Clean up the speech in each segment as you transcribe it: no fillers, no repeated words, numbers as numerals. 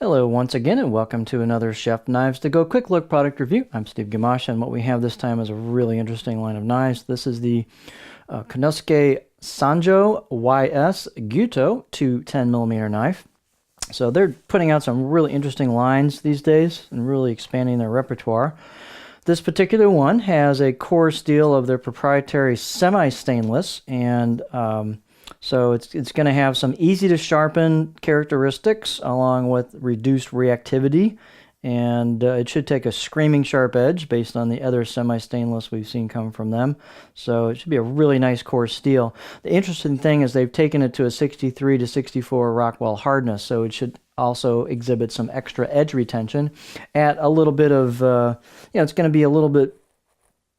Hello once again and welcome to another Chef Knives to Go Quick Look product review. I'm Steve Gamasha and what we have this time is a really interesting line of knives. This is the Konosuke Sanjo YS Gyuto 210mm knife. So they're putting out some really interesting lines these days and really expanding their repertoire. This particular one has a core steel of their proprietary semi-stainless, and so it's going to have some easy to sharpen characteristics along with reduced reactivity, and it should take a screaming sharp edge based on the other semi-stainless we've seen come from them. So it should be a really nice core steel. The interesting thing is they've taken it to a 63 to 64 Rockwell hardness, so it should also exhibit some extra edge retention at a little bit of, it's going to be a little bit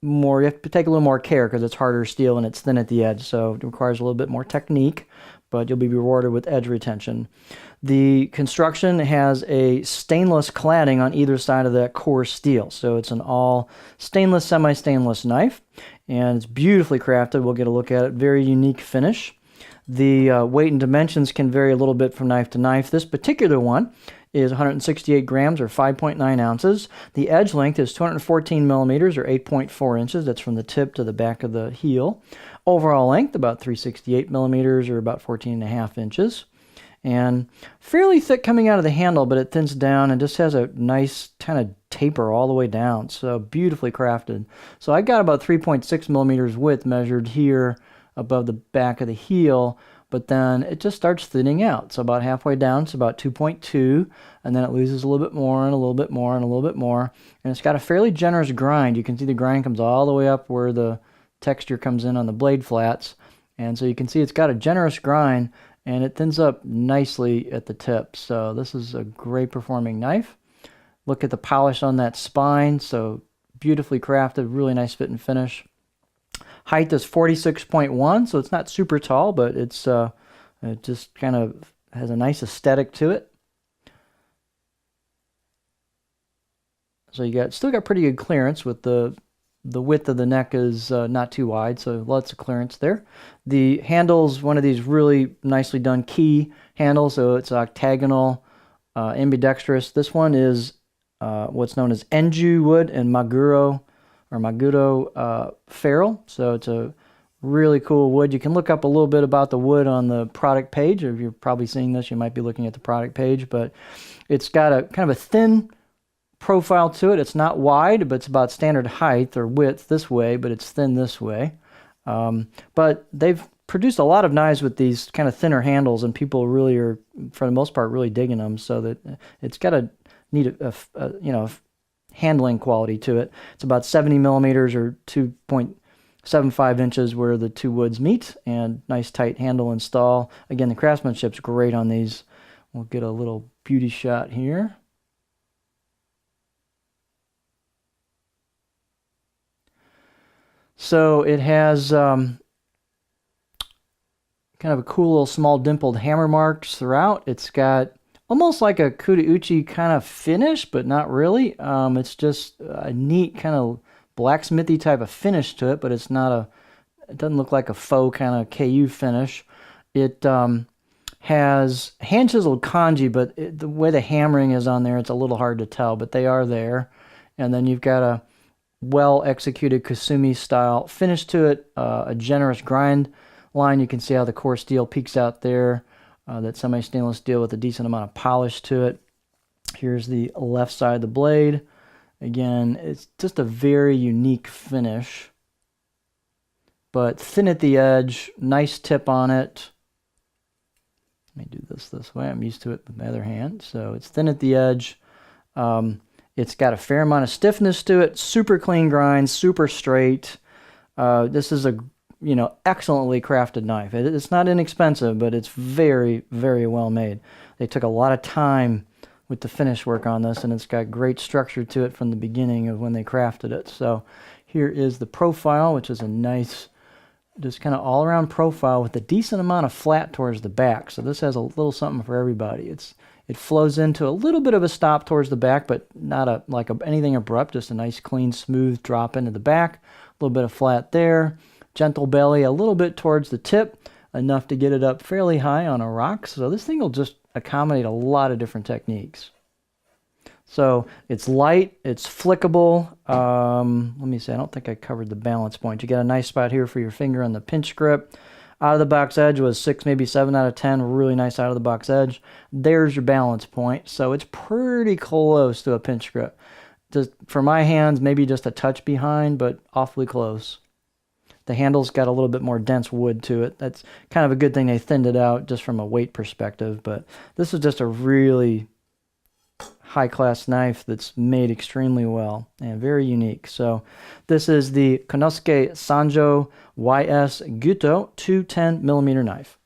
more, you have to take a little more care because it's harder steel and it's thin at the edge, so it requires a little bit more technique, but you'll be rewarded with edge retention. The construction has a stainless cladding on either side of that core steel, so it's an all stainless, semi-stainless knife, and it's beautifully crafted. We'll get a look at it. Very unique finish. The weight and dimensions can vary a little bit from knife to knife. This particular one is 168 grams or 5.9 ounces. The edge length is 214 millimeters or 8.4 inches. That's from the tip to the back of the heel. Overall length about 368 millimeters or about 14.5 inches. And fairly thick coming out of the handle, but it thins down and just has a nice kind of taper all the way down. So beautifully crafted. So I got about 3.6 millimeters width measured here above the back of the heel, but then it just starts thinning out. So about halfway down, it's about 2.2, and then it loses a little bit more and a little bit more and a little bit more. And it's got a fairly generous grind. You can see the grind comes all the way up where the texture comes in on the blade flats. And so you can see it's got a generous grind, and it thins up nicely at the tip. So this is a great performing knife. Look at the polish on that spine. So beautifully crafted, really nice fit and finish. Height is 46.1, so it's not super tall, but it's it just kind of has a nice aesthetic to it. So you still got pretty good clearance with the width of the neck is not too wide, so lots of clearance there. The handle's one of these really nicely done key handles, so it's octagonal, ambidextrous. This one is what's known as Enju wood and Maguro ferrule, so it's a really cool wood. You can look up a little bit about the wood on the product page. If you're probably seeing this, you might be looking at the product page, but it's got a kind of a thin profile to it. It's not wide, but it's about standard height or width this way, but it's thin this way. But they've produced a lot of knives with these kind of thinner handles, and people really are, for the most part, really digging them, so that it's got a neat, handling quality to it. It's about 70 millimeters or 2.75 inches where the two woods meet, and nice tight handle install. Again, the craftsmanship's great on these. We'll get a little beauty shot here. So it has kind of a cool little small dimpled hammer marks throughout. It's got almost like a Kudauchi kind of finish, but not really. It's just a neat kind of blacksmithy type of finish to it, but it doesn't look like a faux kind of KU finish. It has hand chiseled kanji, but the way the hammering is on there, it's a little hard to tell, but they are there. And then you've got a well executed Kasumi style finish to it, a generous grind line. You can see how the core steel peeks out there. That semi-stainless steel with a decent amount of polish to it. Here's the left side of the blade. Again, it's just a very unique finish, but thin at the edge, nice tip on it. Let me do this way. I'm used to it with my other hand. So it's thin at the edge. It's got a fair amount of stiffness to it, super clean grind, super straight. This is a excellently crafted knife. It's not inexpensive, but it's very, very well made. They took a lot of time with the finish work on this, and it's got great structure to it from the beginning of when they crafted it. So here is the profile, which is a nice, just kind of all-around profile with a decent amount of flat towards the back. So this has a little something for everybody. It flows into a little bit of a stop towards the back, but not anything abrupt, just a nice, clean, smooth drop into the back. A little bit of flat there. Gentle belly, a little bit towards the tip, enough to get it up fairly high on a rock. So this thing will just accommodate a lot of different techniques. So it's light, it's flickable. Let me see, I don't think I covered the balance point. You got a nice spot here for your finger on the pinch grip. Out of the box edge was 6, maybe 7 out of 10. Really nice out of the box edge. There's your balance point. So it's pretty close to a pinch grip. Just for my hands, maybe just a touch behind, but awfully close. The handle's got a little bit more dense wood to it. That's kind of a good thing they thinned it out just from a weight perspective. But this is just a really high-class knife that's made extremely well and very unique. So this is the Konosuke Sanjo YS Gyuto 210mm knife.